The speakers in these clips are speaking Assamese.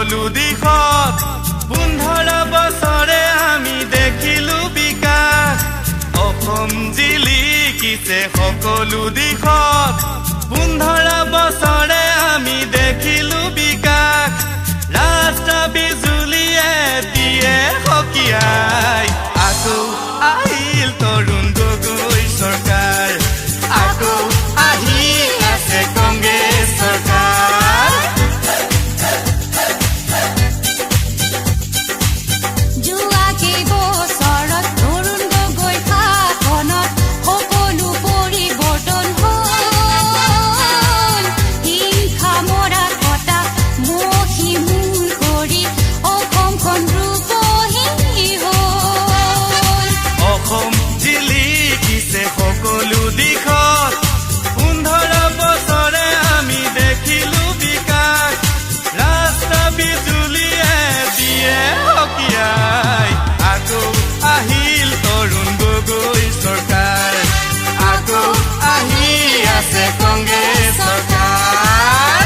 সকলো দিশত 15 বছৰে আমি দেখিলো বিকাশ অসম জিলিকিছে সকলো দিশত 15 বছৰে আমি দেখিলো বিকাশ ৰাষ্ট্ৰ বিজুলীয়ে দিয়ে হকিয়াই আকৌ আহিল তৰুণ গগৈ চৰকাৰ আকৌ আহি আছে কংগ্ৰেছ চৰকাৰ সকলো দিশত 15 বছৰে আমি দেখিলো বিকাশ ৰাষ্ট্ৰ বিজুলীয়ে দিয়ে হকিয়াই আকৌ আহিল তৰুণ গগৈ চৰকাৰ আকৌ আহি আছে কংগ্ৰেছ চৰকাৰ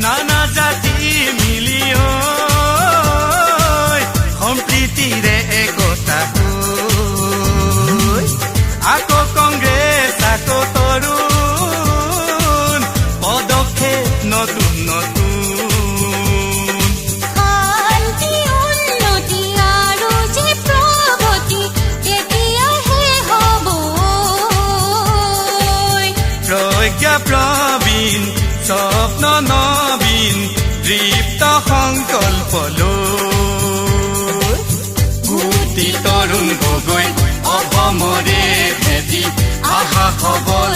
নানা জাতি মিলি সম্প্ৰীতিৰে একতা আকৌ কংগ্ৰেছ আকৌ তৰুণ পদক্ষেপ নতুন নতুন শান্তি উন্নতি আৰু যে প্ৰগতি তেতিয়াহে হ'ব প্ৰজ্ঞা প্ৰবীণ স্বপ্ন নবীন দৃপ্ত সংকল্প লৈ তৰুণ গগৈ অসমৰে ভেটি আশা সবল